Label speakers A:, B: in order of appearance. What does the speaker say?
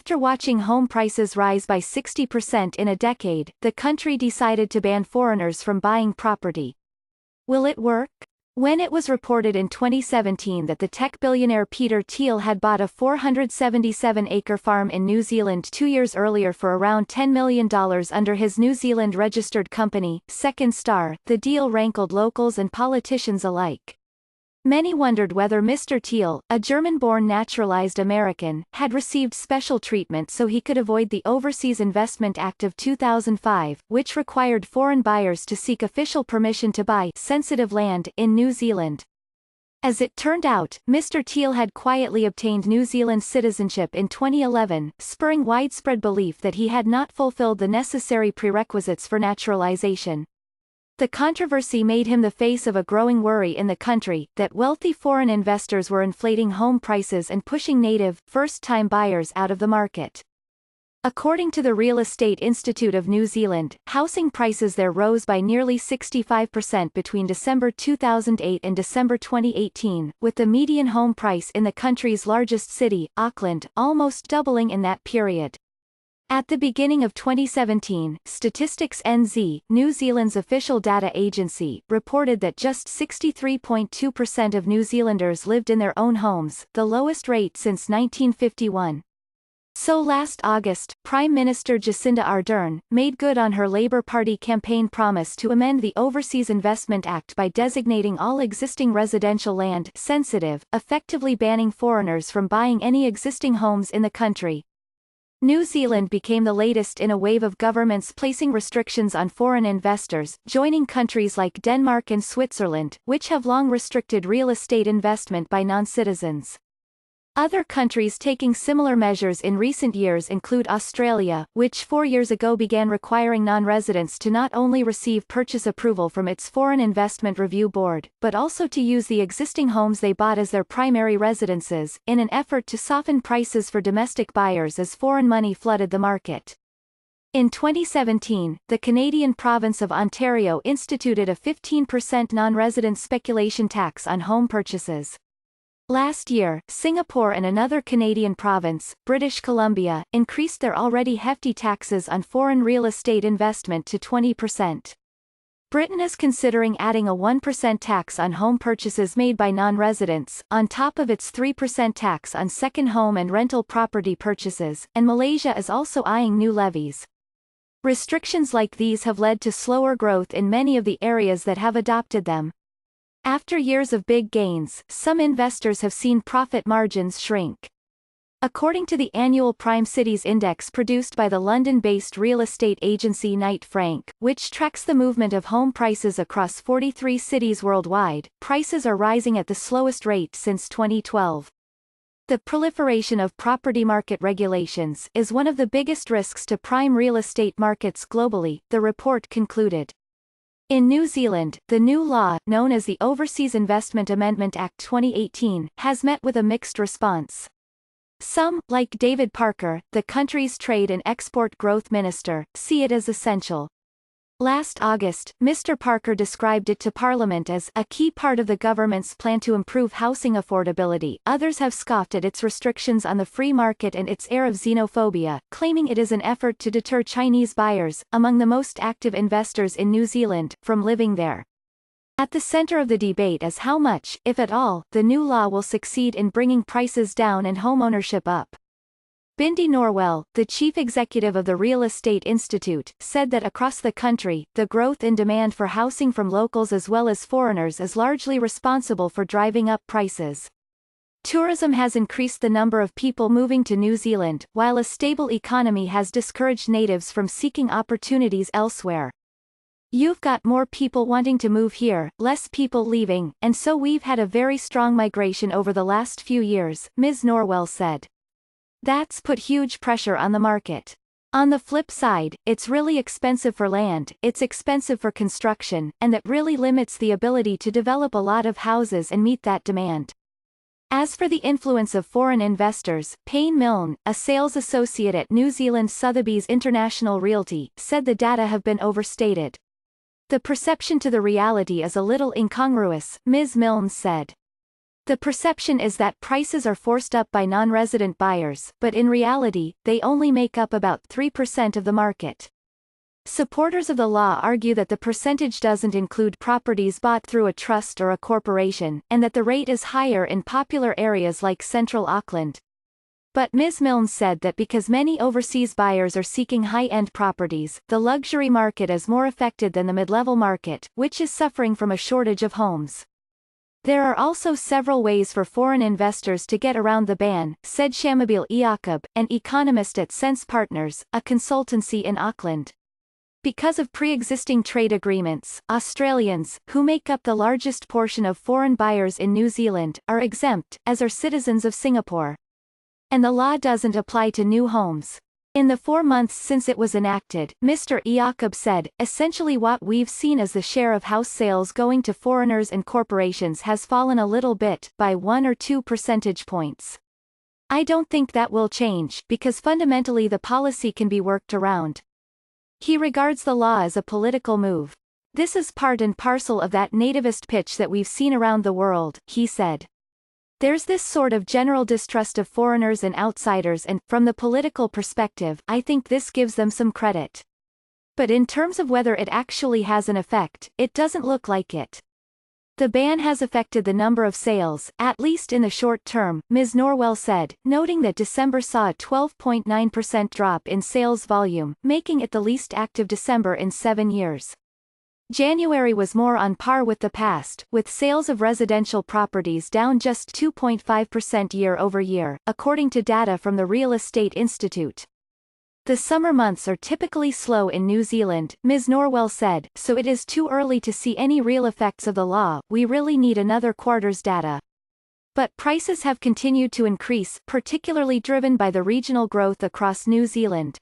A: After watching home prices rise by 60% in a decade, the country decided to ban foreigners from buying property. Will it work? When it was reported in 2017 that the tech billionaire Peter Thiel had bought a 477-acre farm in New Zealand 2 years earlier for around $10 million under his New Zealand-registered company, Second Star, the deal rankled locals and politicians alike. Many wondered whether Mr. Thiel, a German-born naturalized American, had received special treatment so he could avoid the Overseas Investment Act of 2005, which required foreign buyers to seek official permission to buy sensitive land in New Zealand. As it turned out, Mr. Thiel had quietly obtained New Zealand citizenship in 2011, spurring widespread belief that he had not fulfilled the necessary prerequisites for naturalization. The controversy made him the face of a growing worry in the country, that wealthy foreign investors were inflating home prices and pushing native, first-time buyers out of the market. According to the Real Estate Institute of New Zealand, housing prices there rose by nearly 65% between December 2008 and December 2018, with the median home price in the country's largest city, Auckland, almost doubling in that period. At the beginning of 2017, Statistics NZ, New Zealand's official data agency, reported that just 63.2% of New Zealanders lived in their own homes, the lowest rate since 1951. So last August, Prime Minister Jacinda Ardern made good on her Labour Party campaign promise to amend the Overseas Investment Act by designating all existing residential land sensitive, effectively banning foreigners from buying any existing homes in the country. New Zealand became the latest in a wave of governments placing restrictions on foreign investors, joining countries like Denmark and Switzerland, which have long restricted real estate investment by non-citizens. Other countries taking similar measures in recent years include Australia, which 4 years ago began requiring non-residents to not only receive purchase approval from its Foreign Investment Review Board, but also to use the existing homes they bought as their primary residences, in an effort to soften prices for domestic buyers as foreign money flooded the market. In 2017, the Canadian province of Ontario instituted a 15% non-resident speculation tax on home purchases. Last year, Singapore and another Canadian province, British Columbia, increased their already hefty taxes on foreign real estate investment to 20%. Britain is considering adding a 1% tax on home purchases made by non-residents, on top of its 3% tax on second home and rental property purchases, and Malaysia is also eyeing new levies. Restrictions like these have led to slower growth in many of the areas that have adopted them. After years of big gains, some investors have seen profit margins shrink. According to the annual Prime Cities Index produced by the London-based real estate agency Knight Frank, which tracks the movement of home prices across 43 cities worldwide, prices are rising at the slowest rate since 2012. The proliferation of property market regulations is one of the biggest risks to prime real estate markets globally, the report concluded. In New Zealand, the new law, known as the Overseas Investment Amendment Act 2018, has met with a mixed response. Some, like David Parker, the country's Trade and Export Growth Minister, see it as essential. Last August, Mr. Parker described it to Parliament as a key part of the government's plan to improve housing affordability. Others have scoffed at its restrictions on the free market and its air of xenophobia, claiming it is an effort to deter Chinese buyers, among the most active investors in New Zealand, from living there. At the center of the debate is how much, if at all, the new law will succeed in bringing prices down and homeownership up. Bindi Norwell, the chief executive of the Real Estate Institute, said that across the country, the growth in demand for housing from locals as well as foreigners is largely responsible for driving up prices. Tourism has increased the number of people moving to New Zealand, while a stable economy has discouraged natives from seeking opportunities elsewhere. You've got more people wanting to move here, less people leaving, and so we've had a very strong migration over the last few years, Ms. Norwell said. That's put huge pressure on the market. On the flip side, it's really expensive for land, it's expensive for construction, and that really limits the ability to develop a lot of houses and meet that demand. As for the influence of foreign investors, Payne Milne, a sales associate at New Zealand Sotheby's International Realty, said the data have been overstated. The perception to the reality is a little incongruous, Ms. Milne said. The perception is that prices are forced up by non-resident buyers, but in reality, they only make up about 3% of the market. Supporters of the law argue that the percentage doesn't include properties bought through a trust or a corporation, and that the rate is higher in popular areas like central Auckland. But Ms. Milne said that because many overseas buyers are seeking high-end properties, the luxury market is more affected than the mid-level market, which is suffering from a shortage of homes. There are also several ways for foreign investors to get around the ban, said Shamobile Iacob, an economist at Sense Partners, a consultancy in Auckland. Because of pre-existing trade agreements, Australians, who make up the largest portion of foreign buyers in New Zealand, are exempt, as are citizens of Singapore. And the law doesn't apply to new homes. In the 4 months since it was enacted, Mr. Iacob said, essentially what we've seen is the share of house sales going to foreigners and corporations has fallen a little bit, by 1 or 2 percentage points. I don't think that will change, because fundamentally the policy can be worked around. He regards the law as a political move. This is part and parcel of that nativist pitch that we've seen around the world, he said. There's this sort of general distrust of foreigners and outsiders and, from the political perspective, I think this gives them some credit. But in terms of whether it actually has an effect, it doesn't look like it. The ban has affected the number of sales, at least in the short term, Ms. Norwell said, noting that December saw a 12.9% drop in sales volume, making it the least active December in 7 years. January was more on par with the past, with sales of residential properties down just 2.5% year-over-year, according to data from the Real Estate Institute. The summer months are typically slow in New Zealand, Ms. Norwell said, so it is too early to see any real effects of the law, we really need another quarter's data. But prices have continued to increase, particularly driven by the regional growth across New Zealand.